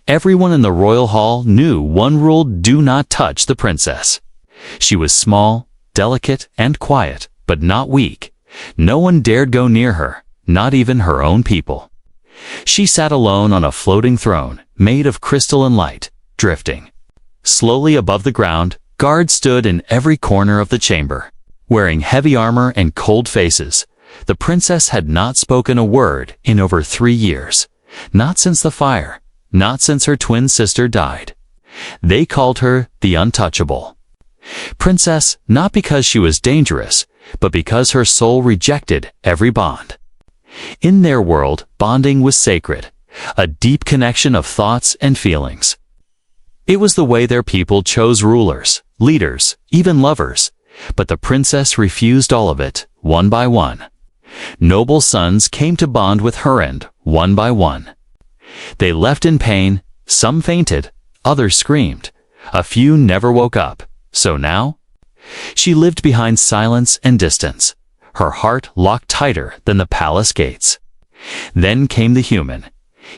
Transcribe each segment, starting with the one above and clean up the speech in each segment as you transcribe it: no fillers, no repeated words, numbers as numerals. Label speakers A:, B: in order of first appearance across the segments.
A: Everyone in the royal hall knew one rule: do not touch the princess. She was small, delicate, and quiet, but not weak. No one dared go near her, not even her own people. She sat alone on a floating throne, made of crystal and light, drifting. Slowly above the ground, guards stood in every corner of the chamber, wearing heavy armor and cold faces. The princess had not spoken a word in over 3 years, not since the fire, not since her twin sister died. They called her the Untouchable Princess, not because she was dangerous, but because her soul rejected every bond. In their world, bonding was sacred, a deep connection of thoughts and feelings. It was the way their people chose rulers, leaders, even lovers, but the princess refused all of it, one by one. Noble sons came to bond with her end, one by one. They left in pain, some fainted, others screamed. A few never woke up. So now? She lived behind silence and distance, her heart locked tighter than the palace gates. Then came the human.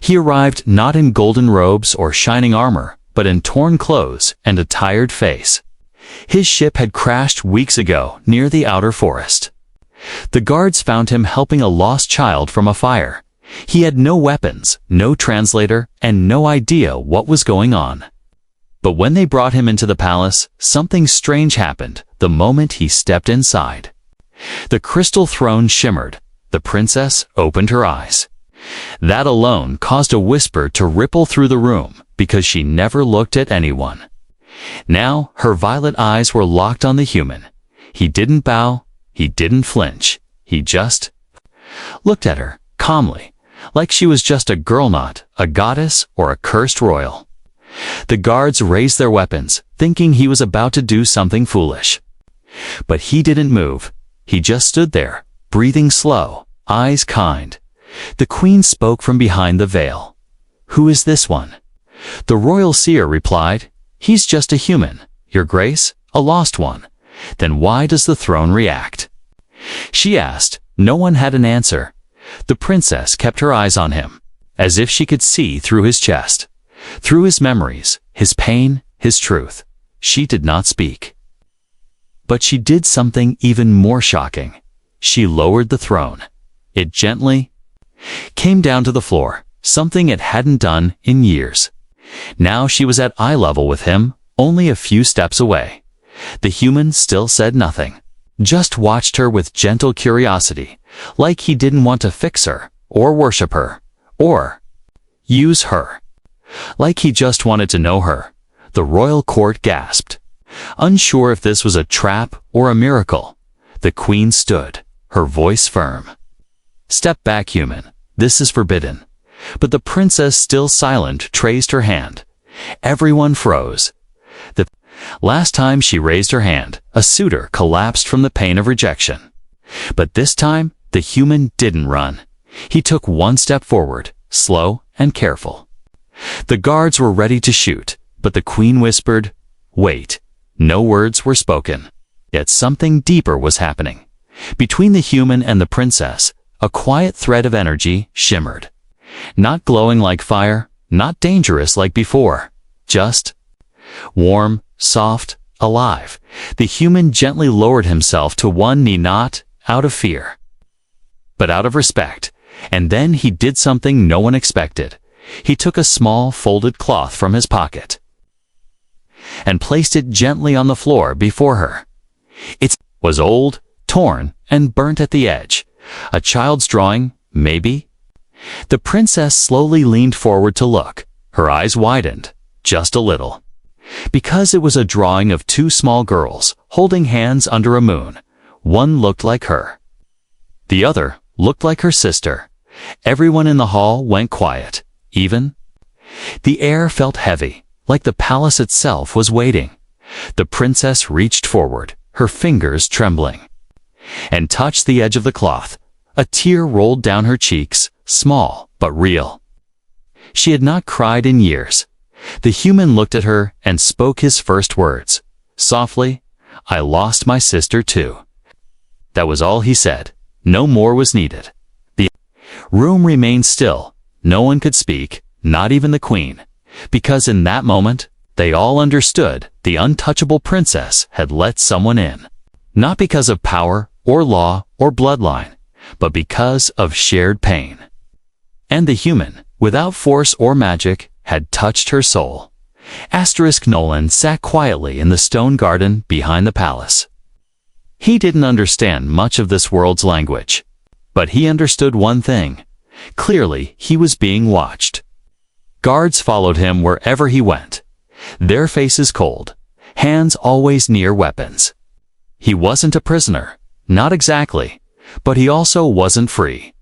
A: He arrived not in golden robes or shining armor, but in torn clothes and a tired face. His ship had crashed weeks ago near the outer forest. The guards found him helping a lost child from a fire. He had no weapons, no translator, and no idea what was going on. But when they brought him into the palace, something strange happened the moment he stepped inside. The crystal throne shimmered. The princess opened her eyes. That alone caused a whisper to ripple through the room because she never looked at anyone. Now her violet eyes were locked on the human. He didn't bow, he didn't flinch, he just looked at her calmly, like she was just a girl, not a goddess or a cursed royal. The guards raised their weapons, thinking he was about to do something foolish. But he didn't move. He just stood there, breathing slow, eyes kind. The queen spoke from behind the veil. "Who is this one?" The royal seer replied, "He's just a human, Your Grace, a lost one." "Then why does the throne react?" she asked. No one had an answer. The princess kept her eyes on him, as if she could see through his chest, through his memories, his pain, his truth. She did not speak. But she did something even more shocking. She lowered the throne. It gently came down to the floor, something it hadn't done in years. Now she was at eye level with him, only a few steps away. The human still said nothing, just watched her with gentle curiosity, like he didn't want to fix her, or worship her, or use her. Like he just wanted to know her. The royal court gasped, unsure if this was a trap or a miracle. The queen stood, her voice firm. "Step back, human. This is forbidden." But the princess, still silent, raised her hand. Everyone froze. The last time she raised her hand, a suitor collapsed from the pain of rejection. But this time, the human didn't run. He took one step forward, slow and careful. The guards were ready to shoot, but the queen whispered, "Wait." No words were spoken. Yet something deeper was happening. Between the human and the princess, a quiet thread of energy shimmered. Not glowing like fire, not dangerous like before, just warm, soft, alive. The human gently lowered himself to one knee, not out of fear, but out of respect. And then he did something no one expected. He took a small folded cloth from his pocket and placed it gently on the floor before her. It was old, torn, and burnt at the edge. A child's drawing, maybe? The princess slowly leaned forward to look. Her eyes widened, just a little. Because it was a drawing of two small girls holding hands under a moon. One looked like her. The other looked like her sister. Everyone in the hall went quiet. Even the air felt heavy, like the palace itself was waiting. The princess reached forward, her fingers trembling, and touched the edge of the cloth. A tear rolled down her cheeks, small but real. She had not cried in years. The human looked at her and spoke his first words. Softly, "I lost my sister too." That was all he said. No more was needed. The room remained still. No one could speak, not even the queen. Because in that moment, they all understood the untouchable princess had let someone in. Not because of power or law or bloodline, but because of shared pain. And the human, without force or magic, had touched her soul. Nolan sat quietly in the stone garden behind the palace. He didn't understand much of this world's language, but he understood one thing. Clearly, he was being watched. Guards followed him wherever he went, their faces cold, hands always near weapons. He wasn't a prisoner, not exactly, but he also wasn't free.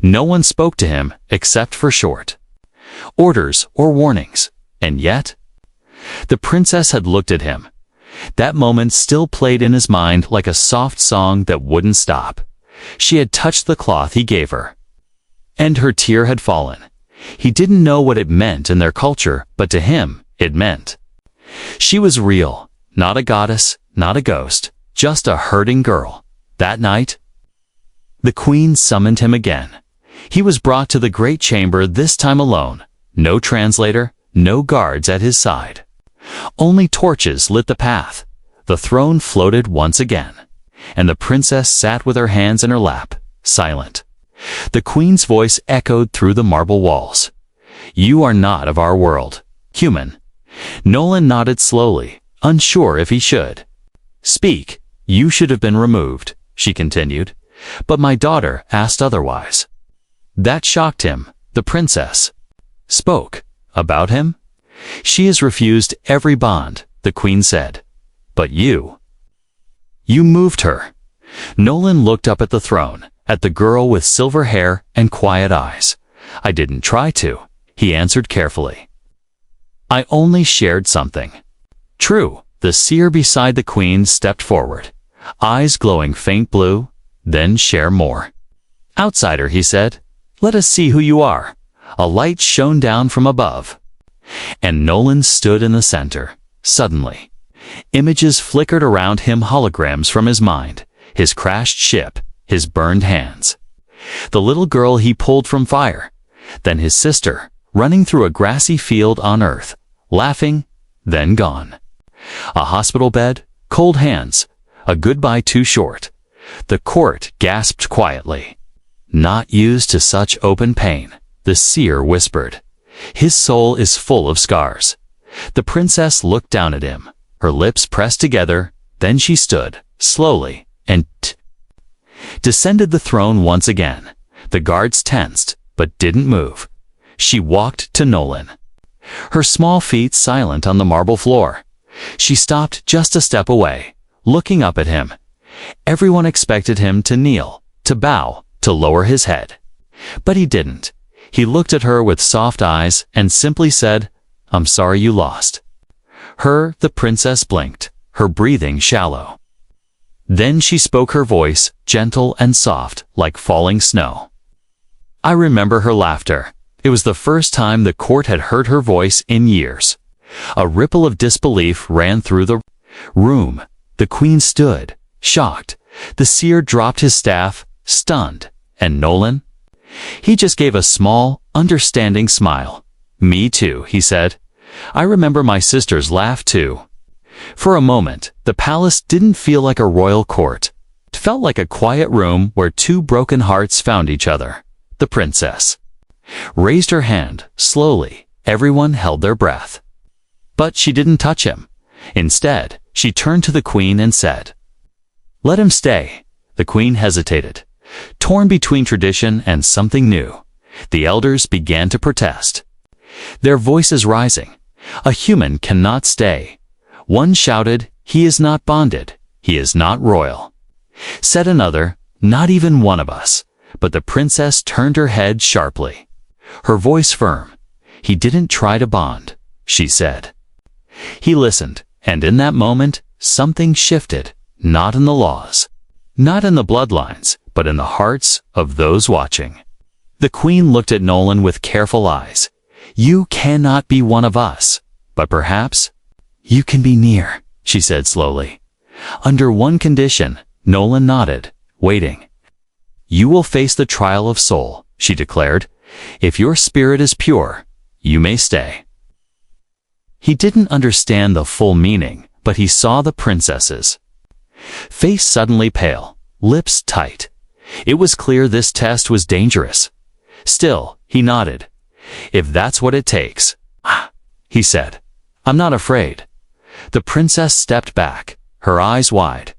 A: No one spoke to him except for short orders or warnings, and yet, the princess had looked at him. That moment still played in his mind like a soft song that wouldn't stop. She had touched the cloth he gave her, and her tear had fallen. He didn't know what it meant in their culture, but to him, it meant. She was real, not a goddess, not a ghost, just a hurting girl. That night, the queen summoned him again. He was brought to the great chamber, this time alone. No translator, no guards at his side. Only torches lit the path. The throne floated once again, and the princess sat with her hands in her lap, silent. The queen's voice echoed through the marble walls. "You are not of our world, human." Nolan nodded slowly, unsure if he should. "Speak. You should have been removed," she continued. "But my daughter asked otherwise." That shocked him. The princess spoke. About him? "She has refused every bond," the queen said. "But you moved her." Nolan looked up at the throne, at the girl with silver hair and quiet eyes. "I didn't try to," he answered carefully. "I only shared something." "True." The seer beside the queen stepped forward, eyes glowing faint blue. "Then share more." "Outsider," he said, "let us see who you are." A light shone down from above, and Nolan stood in the center. Suddenly, images flickered around him, holograms from his mind, his crashed ship, his burned hands. The little girl he pulled from fire, then his sister, running through a grassy field on Earth, laughing, then gone. A hospital bed, cold hands, a goodbye too short. The court gasped quietly. "Not used to such open pain," the seer whispered. "His soul is full of scars." The princess looked down at him, her lips pressed together. Then she stood, slowly, and descended the throne once again. The guards tensed, but didn't move. She walked to Nolan, her small feet silent on the marble floor. She stopped just a step away, looking up at him. Everyone expected him to kneel, to bow, to lower his head. But he didn't. He looked at her with soft eyes and simply said, "I'm sorry you lost." The princess blinked, her breathing shallow. Then she spoke, her voice gentle and soft like falling snow. I remember her laughter. It was the first time the court had heard her voice in years. A ripple of disbelief ran through the room. The queen stood, shocked. The seer dropped his staff, stunned. And Nolan? He just gave a small, understanding smile. "Me too," he said. "I remember my sister's laugh too." For a moment, the palace didn't feel like a royal court. It felt like a quiet room where two broken hearts found each other. The princess raised her hand, slowly. Everyone held their breath. But she didn't touch him. Instead, she turned to the queen and said, "Let him stay." The queen hesitated, torn between tradition and something new. The elders began to protest, their voices rising. "A human cannot stay." One shouted, "He is not bonded. He is not royal." Said another, "Not even one of us." But the princess turned her head sharply, her voice firm. "He didn't try to bond," she said. He listened, and in that moment, something shifted, not in the laws, not in the bloodlines, but in the hearts of those watching. The queen looked at Nolan with careful eyes. "You cannot be one of us, but perhaps you can be near," she said slowly. "Under one condition." Nolan nodded, waiting. "You will face the trial of soul," she declared. "If your spirit is pure, you may stay." He didn't understand the full meaning, but he saw the princess's face suddenly pale, lips tight. It was clear this test was dangerous. Still, he nodded. "If that's what it takes," he said. "I'm not afraid." The princess stepped back, her eyes wide.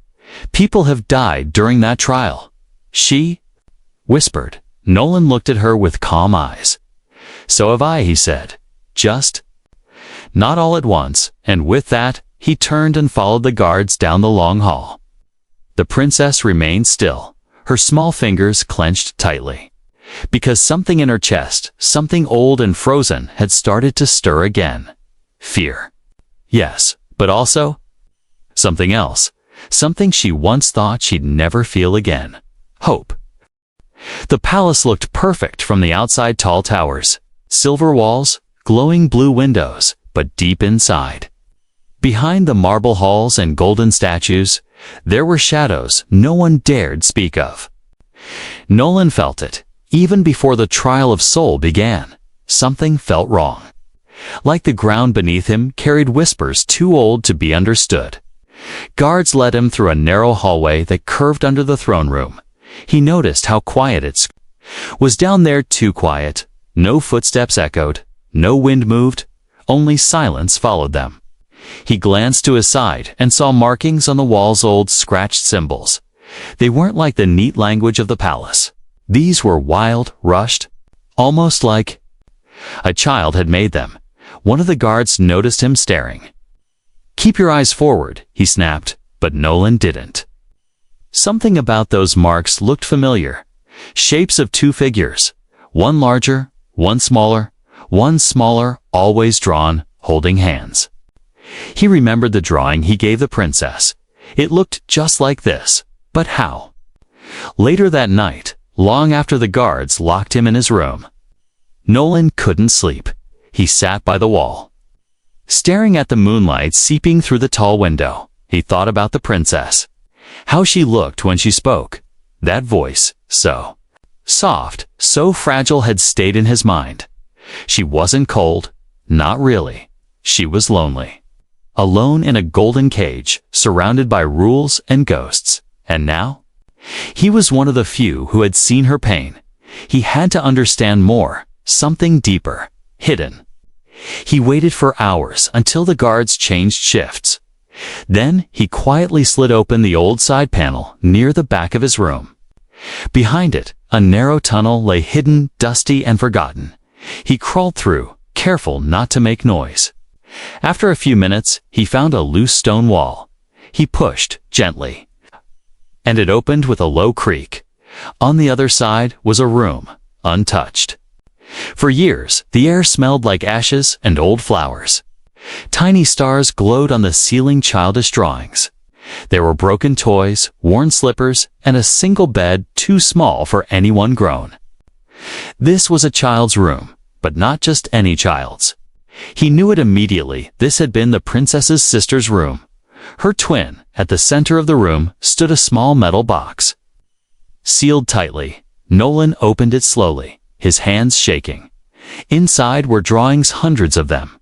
A: "People have died during that trial," she whispered. Nolan looked at her with calm eyes. "So have I," he said. "Just not all at once," and with that, he turned and followed the guards down the long hall. The princess remained still, her small fingers clenched tightly. Because something in her chest, something old and frozen, had started to stir again. Fear. Yes, but also something else. Something she once thought she'd never feel again. Hope. The palace looked perfect from the outside. Tall towers, silver walls, glowing blue windows, but deep inside, behind the marble halls and golden statues, there were shadows no one dared speak of. Nolan felt it. Even before the trial of soul began, something felt wrong. Like the ground beneath him carried whispers too old to be understood. Guards led him through a narrow hallway that curved under the throne room. He noticed how quiet it was down there, too quiet. No footsteps echoed, no wind moved, only silence followed them. He glanced to his side and saw markings on the walls, old scratched symbols. They weren't like the neat language of the palace. These were wild, rushed, almost like a child had made them. One of the guards noticed him staring. "Keep your eyes forward," he snapped, but Nolan didn't. Something about those marks looked familiar. Shapes of two figures, one larger, one smaller, always drawn, holding hands. He remembered the drawing he gave the princess. It looked just like this, but how? Later that night, long after the guards locked him in his room, Nolan couldn't sleep. He sat by the wall, staring at the moonlight seeping through the tall window. He thought about the princess, how she looked when she spoke. That voice, so soft, so fragile, had stayed in his mind. She wasn't cold, not really. She was lonely. Alone in a golden cage, surrounded by rules and ghosts. And now? He was one of the few who had seen her pain. He had to understand more, something deeper, hidden. He waited for hours until the guards changed shifts. Then he quietly slid open the old side panel near the back of his room. Behind it, a narrow tunnel lay hidden, dusty, and forgotten. He crawled through, careful not to make noise. After a few minutes, he found a loose stone wall. He pushed gently, and it opened with a low creak. On the other side was a room, untouched. For years, the air smelled like ashes and old flowers. Tiny stars glowed on the ceiling, childish drawings. There were broken toys, worn slippers, and a single bed too small for anyone grown. This was a child's room, but not just any child's. He knew it immediately. This had been the princess's sister's room. Her twin. At the center of the room stood a small metal box, sealed tightly. Nolan opened it slowly, his hands shaking. Inside were drawings, hundreds of them.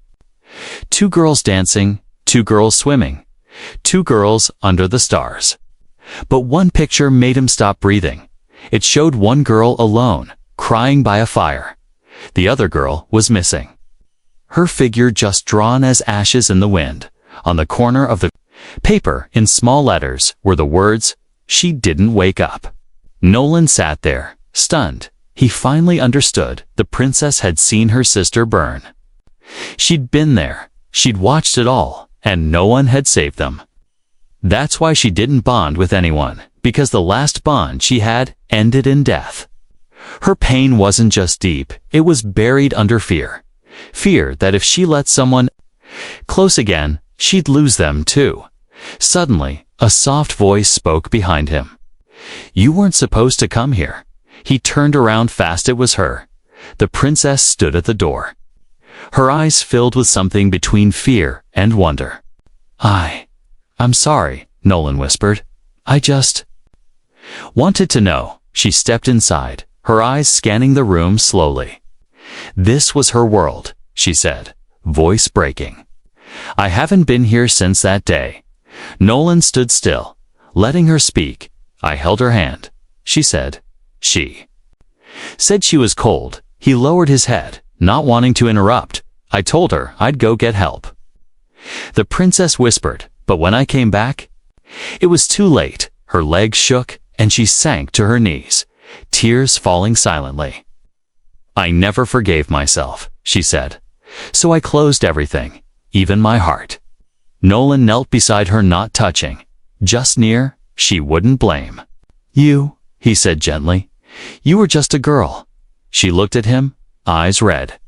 A: 2 girls dancing, 2 girls swimming, 2 girls under the stars. But one picture made him stop breathing. It showed one girl alone, crying by a fire. The other girl was missing. Her figure just drawn as ashes in the wind. On the corner of the paper, in small letters, were the words, "She didn't wake up." Nolan sat there, stunned. He finally understood. The princess had seen her sister burn. She'd been there. She'd watched it all, and no one had saved them. That's why she didn't bond with anyone, because the last bond she had ended in death. Her pain wasn't just deep, it was buried under fear. Fear that if she let someone close again, she'd lose them too. Suddenly, a soft voice spoke behind him. "You weren't supposed to come here." He turned around fast. It was her. The princess stood at the door, her eyes filled with something between fear and wonder. I'm sorry," Nolan whispered. "I just wanted to know." She stepped inside, her eyes scanning the room slowly. This was her world, she said, voice breaking. I haven't been here since that day. Nolan stood still, letting her speak. I held her hand. She said she was cold. He lowered his head, not wanting to interrupt. I told her I'd go get help. The princess whispered, but when I came back, it was too late. Her legs shook, and she sank to her knees, tears falling silently. I never forgave myself, she said. So I closed everything, even my heart. Nolan knelt beside her, not touching, just near. She wouldn't blame. You, he said gently. You were just a girl. She looked at him, eyes red.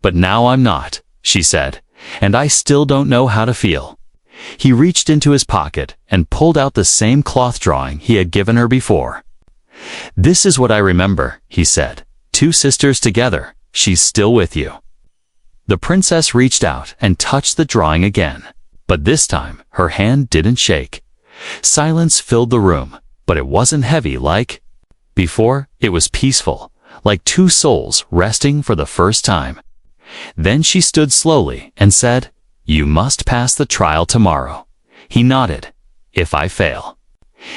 A: But now I'm not, she said, and I still don't know how to feel. He reached into his pocket and pulled out the same cloth drawing he had given her before. This is what I remember, he said. 2 sisters together. She's still with you. The princess reached out and touched the drawing again, but this time her hand didn't shake. Silence filled the room, but it wasn't heavy like before. It was peaceful, like 2 souls resting for the first time. Then she stood slowly and said, You must pass the trial tomorrow. He nodded. If I fail?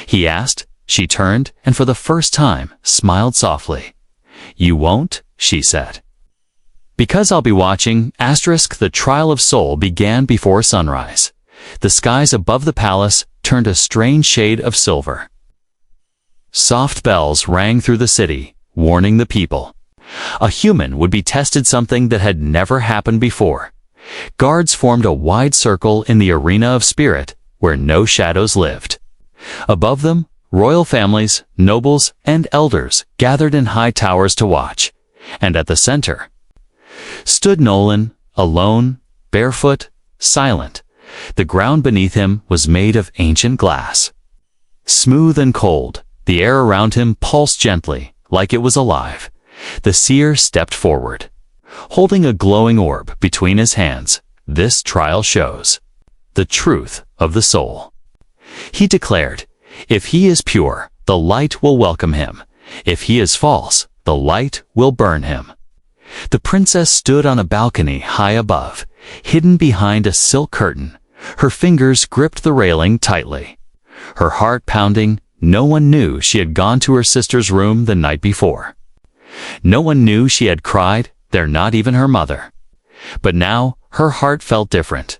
A: He asked. She turned and for the first time smiled softly. You won't, she said. Because I'll be watching. The trial of soul began before sunrise. The skies above the palace turned a strange shade of silver. Soft bells rang through the city, warning the people. A human would be tested, something that had never happened before. Guards formed a wide circle in the arena of spirit, where no shadows lived. Above them, royal families, nobles, and elders gathered in high towers to watch. And at the center stood Nolan, alone, barefoot, silent. The ground beneath him was made of ancient glass. Smooth and cold, the air around him pulsed gently, like it was alive. The seer stepped forward, holding a glowing orb between his hands. This trial shows the truth of the soul. He declared, if he is pure, the light will welcome him. If he is false, the light will burn him. The princess stood on a balcony high above, hidden behind a silk curtain. Her fingers gripped the railing tightly. Her heart pounding. No one knew she had gone to her sister's room the night before. No one knew she had cried there, not even her mother. But now her heart felt different.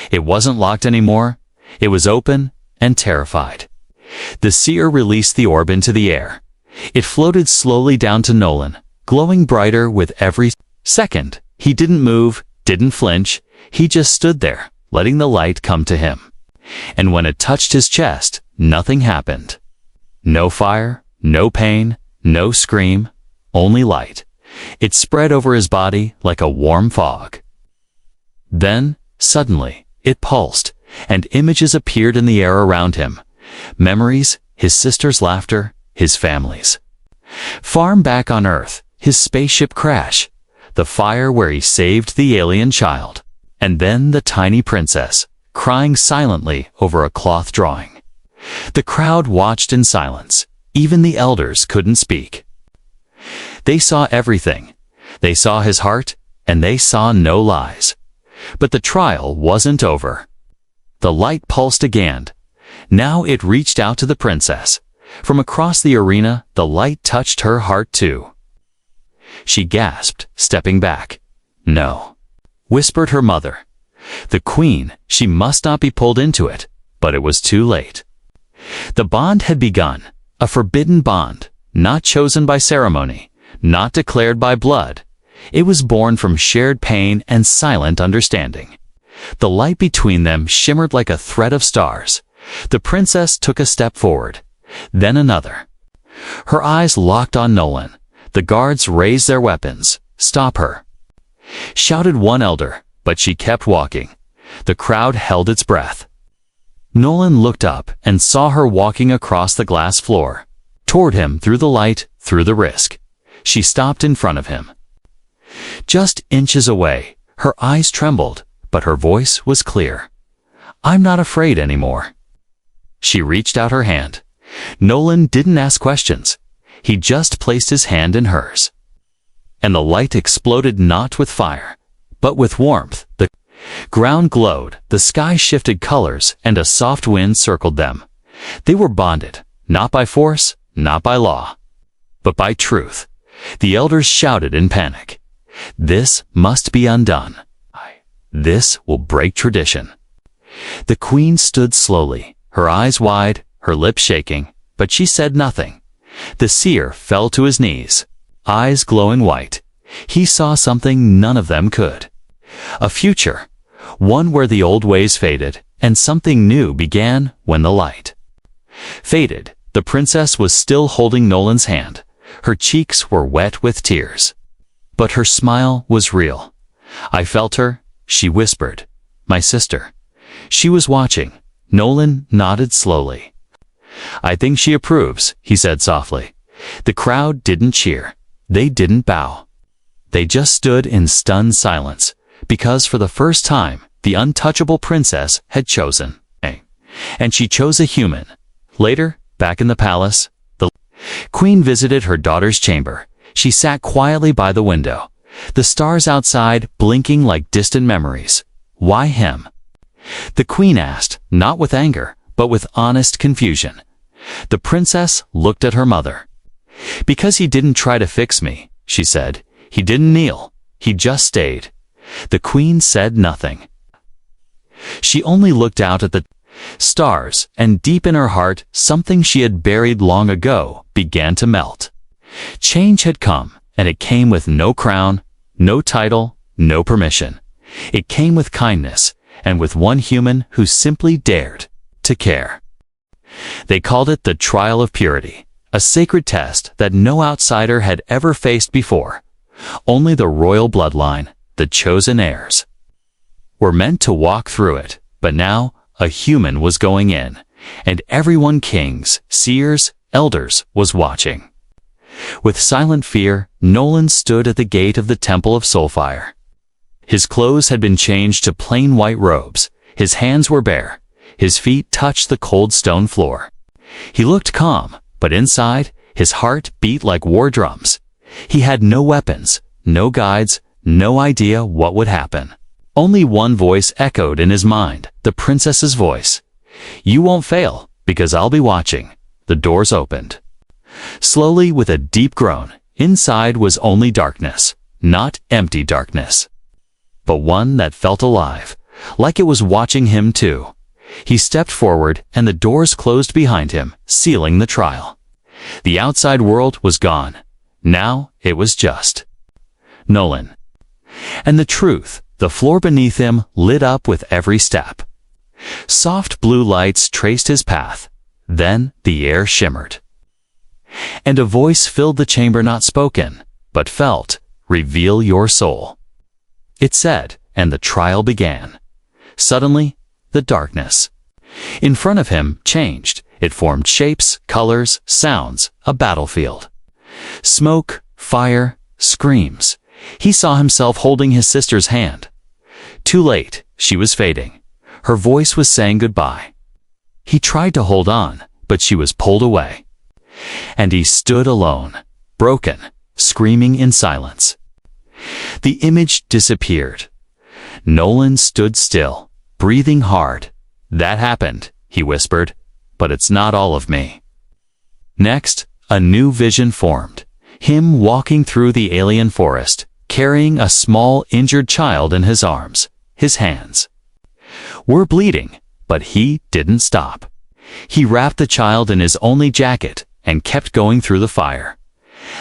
A: It wasn't locked anymore. It was open and terrified. The seer released the orb into the air. It floated slowly down to Nolan, glowing brighter with every second. He didn't move, didn't flinch. He just stood there, letting the light come to him. And when it touched his chest, nothing happened. No fire, no pain, no scream, only light. It spread over his body like a warm fog. Then, suddenly, it pulsed, and images appeared in the air around him. Memories, his sister's laughter, his family's farm back on Earth, his spaceship crash, the fire where he saved the alien child, and then the tiny princess, crying silently over a cloth drawing. The crowd watched in silence. Even the elders couldn't speak. They saw everything. They saw his heart, and they saw no lies. But the trial wasn't over. The light pulsed again. Now it reached out to the princess. From across the arena, the light touched her heart too. She gasped, stepping back. No, whispered her mother. The queen, she must not be pulled into it. But it was too late. The bond had begun, a forbidden bond, not chosen by ceremony, not declared by blood. It was born from shared pain and silent understanding. The light between them shimmered like a thread of stars. The princess took a step forward, then another. Her eyes locked on Nolan. The guards raised their weapons. Stop her, shouted one elder, but she kept walking. The crowd held its breath. Nolan looked up and saw her walking across the glass floor, toward him through the light, through the risk. She stopped in front of him. Just inches away, her eyes trembled, but her voice was clear. I'm not afraid anymore. She reached out her hand. Nolan didn't ask questions. He just placed his hand in hers. And the light exploded, not with fire, but with warmth. The ground glowed, the sky shifted colors, and a soft wind circled them. They were bonded, not by force, not by law, but by truth. The elders shouted in panic, "This must be undone. This will break tradition." The queen stood slowly, her eyes wide, her lips shaking, but she said nothing. The seer fell to his knees, eyes glowing white. He saw something none of them could. A future, one where the old ways faded, and something new began when the light faded. The princess was still holding Nolan's hand. Her cheeks were wet with tears. But her smile was real. "I felt her," she whispered. "My sister." She was watching. Nolan nodded slowly. "I think she approves," he said softly. The crowd didn't cheer. They didn't bow. They just stood in stunned silence, because for the first time, the untouchable princess had chosen. And she chose a human. Later, back in the palace, the queen visited her daughter's chamber. She sat quietly by the window, the stars outside blinking like distant memories. "Why him?" the queen asked, not with anger, but with honest confusion. The princess looked at her mother. "Because he didn't try to fix me," she said. "He didn't kneel. He just stayed." The queen said nothing. She only looked out at the stars, and deep in her heart, something she had buried long ago began to melt. Change had come, and it came with no crown, no title, no permission. It came with kindness, and with one human who simply dared to care. They called it the trial of purity, a sacred test that no outsider had ever faced before. Only the royal bloodline, the chosen heirs, were meant to walk through it. But now, a human was going in, and everyone, kings, seers, elders, was watching. With silent fear, Nolan stood at the gate of the Temple of Soulfire. His clothes had been changed to plain white robes. His hands were bare. His feet touched the cold stone floor. He looked calm, but inside, his heart beat like war drums. He had no weapons, no guides, no idea what would happen. Only one voice echoed in his mind, the princess's voice. "You won't fail, because I'll be watching." The doors opened. Slowly, with a deep groan, inside was only darkness, not empty darkness, but one that felt alive, like it was watching him too. He stepped forward, and the doors closed behind him, sealing the trial. The outside world was gone. Now it was just Nolan. And the truth, the floor beneath him, lit up with every step. Soft blue lights traced his path. Then the air shimmered. And a voice filled the chamber, not spoken, but felt, "Reveal your soul." It said, and the trial began. Suddenly, the darkness in front of him changed. It formed shapes, colors, sounds, a battlefield. Smoke, fire, screams. He saw himself holding his sister's hand. Too late, she was fading. Her voice was saying goodbye. He tried to hold on, but she was pulled away. And he stood alone, broken, screaming in silence. The image disappeared. Nolan stood still, breathing hard. "That happened," he whispered, "but it's not all of me." Next, a new vision formed. Him walking through the alien forest, carrying a small, injured child in his arms. His hands were bleeding, but he didn't stop. He wrapped the child in his only jacket and kept going through the fire.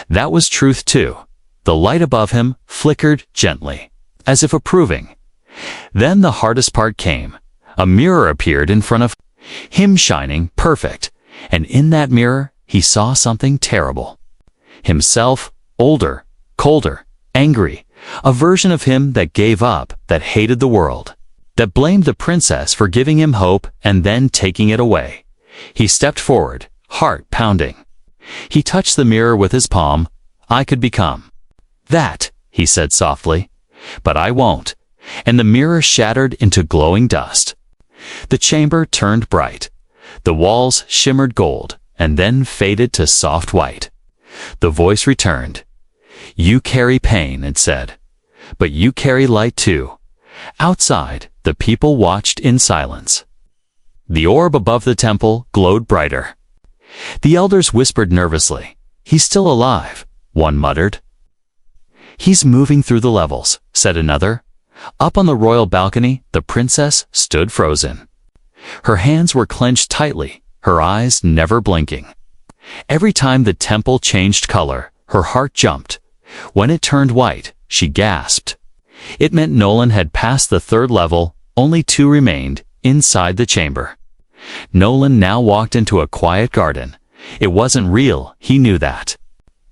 A: That was truth too. The light above him flickered gently, as if approving. Then the hardest part came. A mirror appeared in front of him, shining perfect, and in that mirror he saw something terrible. Himself, older, colder, angry, a version of him that gave up, that hated the world, that blamed the princess for giving him hope and then taking it away. He stepped forward, heart pounding. He touched the mirror with his palm. "I could become that," he said softly, "but I won't." And the mirror shattered into glowing dust. The chamber turned bright. The walls shimmered gold, and then faded to soft white. The voice returned. "You carry pain," it said, "but you carry light too. Outside, the people watched in silence. The orb above the temple glowed brighter. The elders whispered nervously. "He's still alive," one muttered. "He's moving through the levels," said another. Up on the royal balcony, the princess stood frozen. Her hands were clenched tightly, her eyes never blinking. Every time the temple changed color, her heart jumped. When it turned white, she gasped. It meant Nolan had passed the third level, only 2 remained, inside the chamber. Nolan now walked into a quiet garden. It wasn't real, he knew that.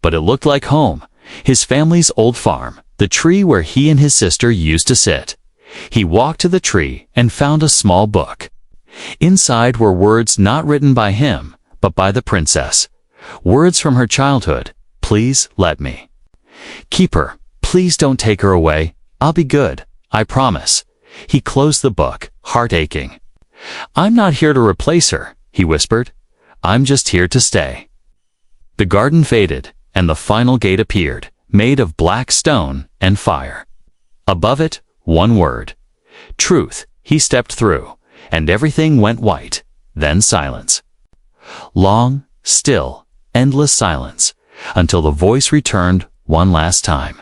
A: But it looked like home, his family's old farm, the tree where he and his sister used to sit. He walked to the tree and found a small book. Inside were words not written by him, but by the princess. Words from her childhood. "Please let me. Keep her. Please don't take her away. I'll be good, I promise." He closed the book, heart aching. "I'm not here to replace her," he whispered. "I'm just here to stay." The garden faded, and the final gate appeared, made of black stone and fire. Above it, one word. Truth. He stepped through, and everything went white, then silence. Long, still, endless silence, until the voice returned one last time.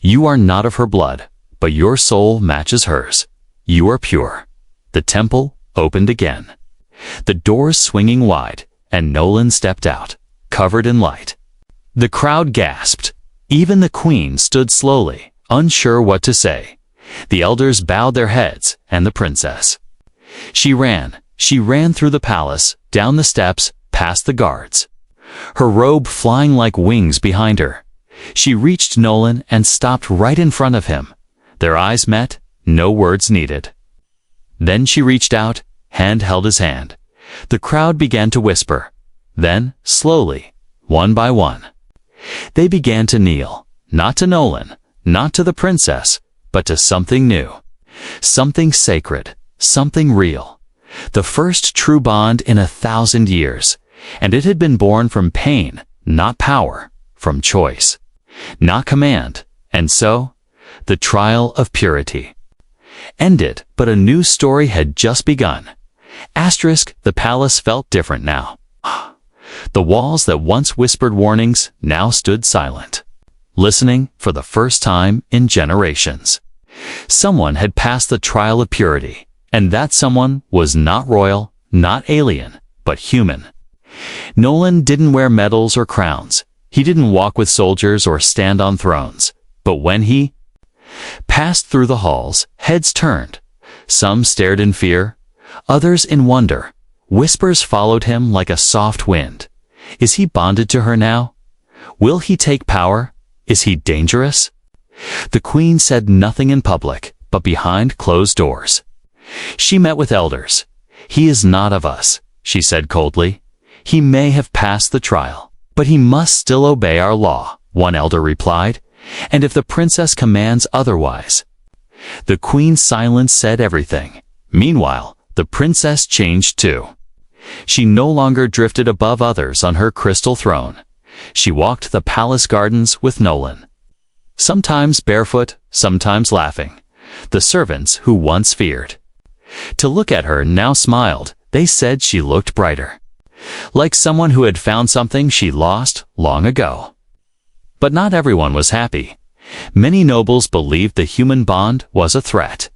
A: "You are not of her blood, but your soul matches hers. You are pure." The temple opened again. The doors swinging wide, and Nolan stepped out, covered in light. The crowd gasped. Even the queen stood slowly, unsure what to say. The elders bowed their heads, and the princess. She ran through the palace, down the steps, past the guards. Her robe flying like wings behind her. She reached Nolan and stopped right in front of him. Their eyes met, no words needed. Then she reached out, hand held his hand. The crowd began to whisper. Then, slowly, one by one, they began to kneel, not to Nolan, not to the princess, but to something new. Something sacred, something real. The first true bond in 1,000 years, and it had been born from pain, not power, from choice, not command, and so, the trial of purity ended, but a new story had just begun. The palace felt different now. The walls that once whispered warnings now stood silent, listening for the first time in generations. Someone had passed the trial of purity, and that someone was not royal, not alien, but human. Nolan didn't wear medals or crowns. He didn't walk with soldiers or stand on thrones. But when he passed through the halls, heads turned. Some stared in fear, others in wonder. Whispers followed him like a soft wind. Is he bonded to her now? Will he take power? Is he dangerous? The queen said nothing in public, but behind closed doors. She met with elders. "He is not of us," she said coldly. "He may have passed the trial, but he must still obey our law," one elder replied. "And if the princess commands otherwise." The queen's silence said everything. Meanwhile, the princess changed too. She no longer drifted above others on her crystal throne. She walked the palace gardens with Nolan. Sometimes barefoot, sometimes laughing. The servants who once feared to look at her now smiled. They said she looked brighter, like someone who had found something she lost long ago. But not everyone was happy. Many nobles believed the human bond was a threat.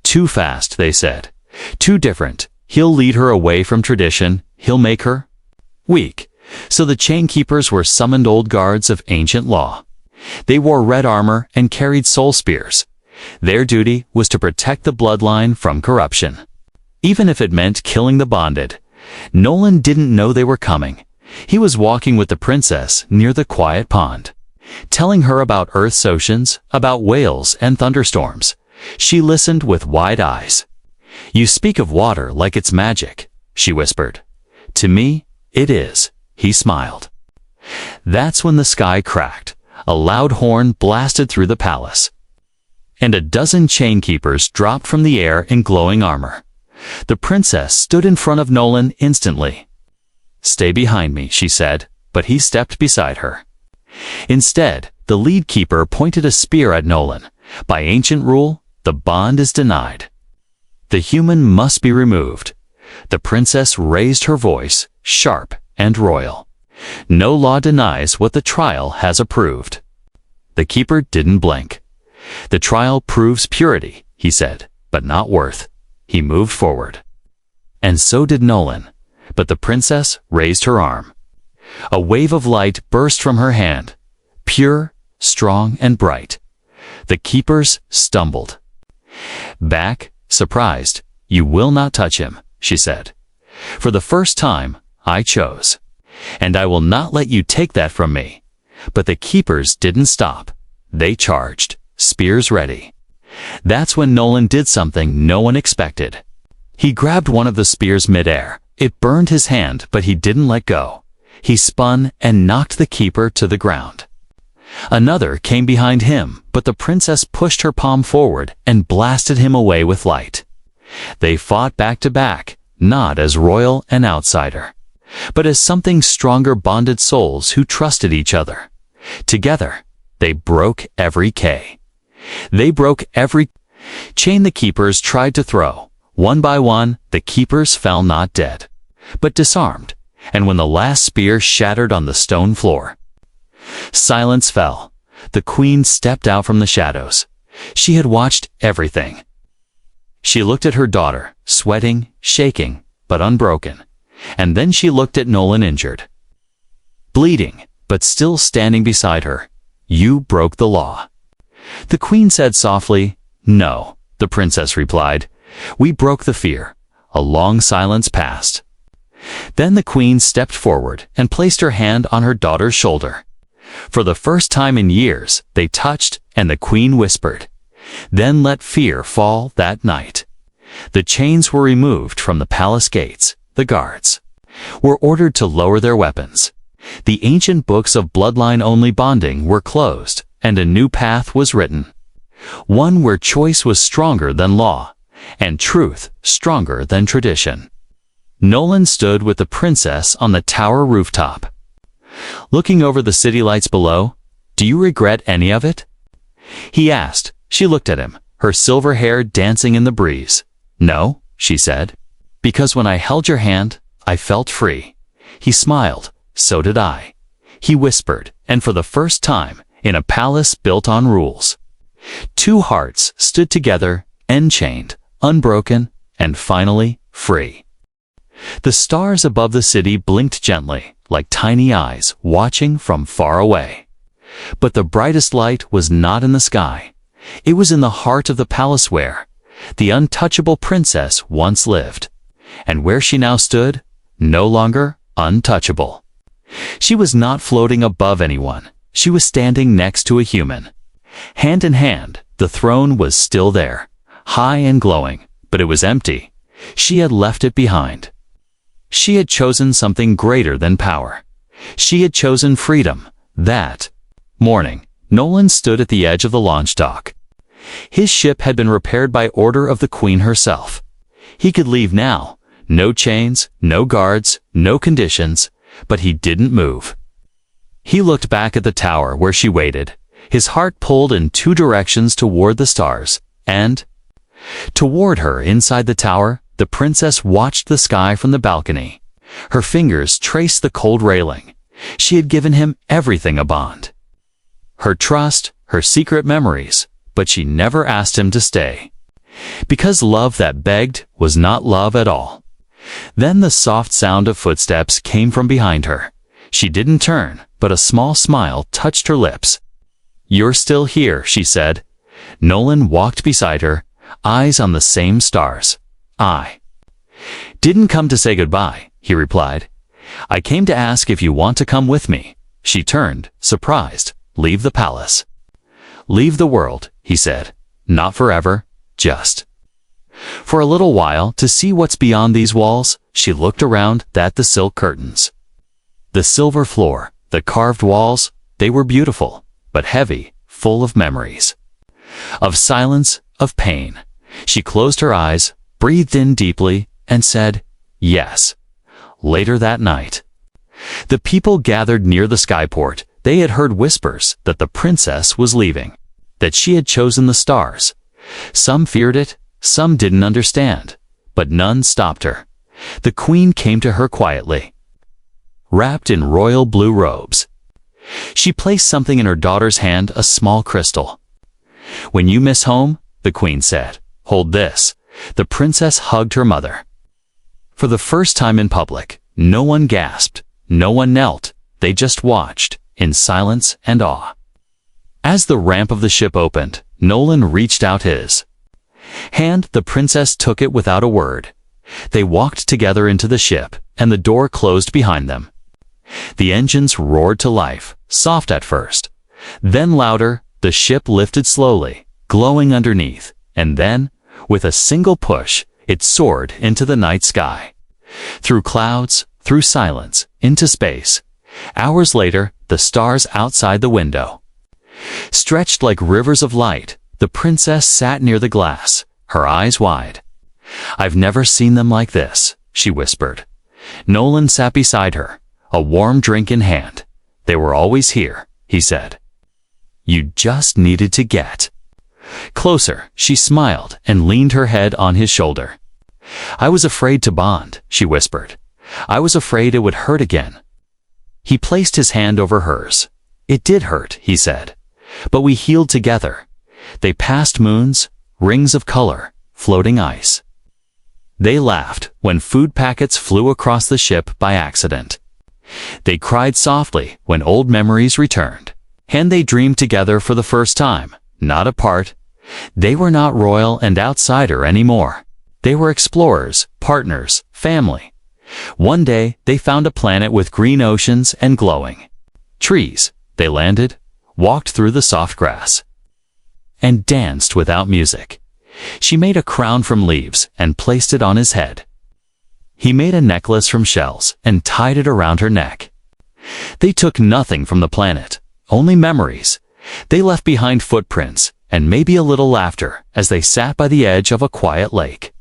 A: Too fast, they said. Too different. He'll lead her away from tradition. He'll make her weak. So the chainkeepers were summoned, old guards of ancient law. They wore red armor and carried soul spears. Their duty was to protect the bloodline from corruption, even if it meant killing the bonded. Nolan didn't know they were coming. He was walking with the princess near the quiet pond, telling her about Earth's oceans, about whales and thunderstorms. She listened with wide eyes. "You speak of water like it's magic," she whispered. "To me, it is," he smiled. That's when the sky cracked. A loud horn blasted through the palace, and a dozen chainkeepers dropped from the air in glowing armor. The princess stood in front of Nolan instantly. "Stay behind me," she said, but he stepped beside her. Instead, the lead keeper pointed a spear at Nolan. "By ancient rule, The bond is denied. The human must be removed. The princess raised her voice, sharp and royal. No law denies what the trial has approved. The keeper didn't blink. The trial proves purity, he said, but not worth. He moved forward. And so did Nolan, but the princess raised her arm. A wave of light burst from her hand, pure, strong, and bright. The keepers stumbled. Back, surprised. You will not touch him, she said. For the first time, I chose. And I will not let you take that from me. But the keepers didn't stop. They charged, spears ready. That's when Nolan did something no one expected. He grabbed one of the spears midair. It burned his hand, but he didn't let go. He spun and knocked the keeper to the ground. Another came behind him, but the princess pushed her palm forward and blasted him away with light. They fought back to back, not as royal and outsider, but as something stronger bonded souls who trusted each other. Together, they broke every K. They broke every chain the keepers tried to throw. One by one, the keepers fell not dead, but disarmed, and when the last spear shattered on the stone floor, silence fell. The queen stepped out from the shadows. She had watched everything. She looked at her daughter, sweating, shaking, but unbroken, and then she looked at Nolan, injured, bleeding, but still standing beside her. You broke the law. The queen said softly, No, the princess replied. We broke the fear. A long silence passed. Then the queen stepped forward and placed her hand on her daughter's shoulder. For the first time in years, they touched, and the queen whispered, Then let fear fall that night. The chains were removed from the palace gates. The guards were ordered to lower their weapons. The ancient books of bloodline-only bonding were closed, and a new path was written. One where choice was stronger than law, and truth stronger than tradition. Nolan stood with the princess on the tower rooftop. Looking over the city lights below, Do you regret any of it? He asked. She looked at him, her silver hair dancing in the breeze. No, she said. Because when I held your hand, I felt free. He smiled. So did I. He whispered, and for the first time, in a palace built on rules, two hearts stood together, enchained, unbroken, and finally, free. The stars above the city blinked gently, like tiny eyes watching from far away. But the brightest light was not in the sky. It was in the heart of the palace where the untouchable princess once lived, and where she now stood, no longer untouchable. She was not floating above anyone. She was standing next to a human. Hand in hand, the throne was still there, high and glowing, but it was empty. She had left it behind. She had chosen something greater than power. She had chosen freedom. That morning, Nolan stood at the edge of the launch dock. His ship had been repaired by order of the queen herself. He could leave now. No chains, no guards, no conditions, but he didn't move. He looked back at the tower where she waited. His heart pulled in two directions toward the stars, and toward her inside the tower, the princess watched the sky from the balcony. Her fingers traced the cold railing. She had given him everything, a bond. Her trust, her secret memories, but she never asked him to stay. Because love that begged was not love at all. Then the soft sound of footsteps came from behind her. She didn't turn, but a small smile touched her lips. You're still here, she said. Nolan walked beside her, eyes on the same stars. I didn't come to say goodbye, he replied. I came to ask if you want to come with me. She turned, surprised. Leave the palace. Leave the world, he said. Not forever, just for a little while, to see what's beyond these walls. She looked around at the silk curtains, the silver floor, the carved walls. They were beautiful, but heavy, full of memories, of silence, of pain. She closed her eyes, breathed in deeply, and said, Yes. Later that night, the people gathered near the skyport. They had heard whispers that the princess was leaving, that she had chosen the stars, Some feared it, some didn't understand, but none stopped her. The queen came to her quietly, wrapped in royal blue robes. She placed something in her daughter's hand, a small crystal. "When you miss home," the queen said, "hold this." The princess hugged her mother. For the first time in public, no one gasped, no one knelt, they just watched, in silence and awe. As the ramp of the ship opened, Nolan reached out his hand. The princess took it without a word. They walked together into the ship, and the door closed behind them. The engines roared to life, soft at first. Then louder, the ship lifted slowly, glowing underneath, and then, with a single push, it soared into the night sky. Through clouds, through silence, into space. Hours later, the stars outside the window stretched like rivers of light. The princess sat near the glass, her eyes wide. "I've never seen them like this," she whispered. Nolan sat beside her, a warm drink in hand. "They were always here," he said. "You just needed to get closer." She smiled and leaned her head on his shoulder. "I was afraid to bond," she whispered. "I was afraid it would hurt again." He placed his hand over hers. "It did hurt," he said, "but we healed together." They passed moons, rings of color, floating ice. They laughed when food packets flew across the ship by accident. They cried softly when old memories returned. And they dreamed together for the first time, not apart. They were not royal and outsider anymore. They were explorers, partners, family. One day, they found a planet with green oceans and glowing trees. They landed, walked through the soft grass, and danced without music. She made a crown from leaves and placed it on his head. He made a necklace from shells and tied it around her neck. They took nothing from the planet, only memories. They left behind footprints and maybe a little laughter as they sat by the edge of a quiet lake.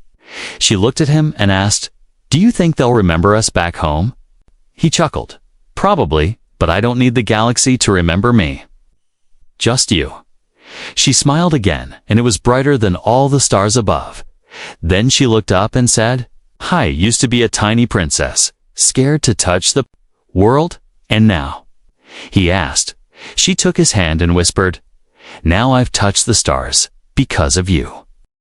A: She looked at him and asked, "Do you think they'll remember us back home?" He chuckled. "Probably, but I don't need the galaxy to remember me. Just you." She smiled again, and it was brighter than all the stars above. Then she looked up and said, "I used to be a tiny princess, scared to touch the world, and now?" He asked. She took his hand and whispered, "Now I've touched the stars because of you."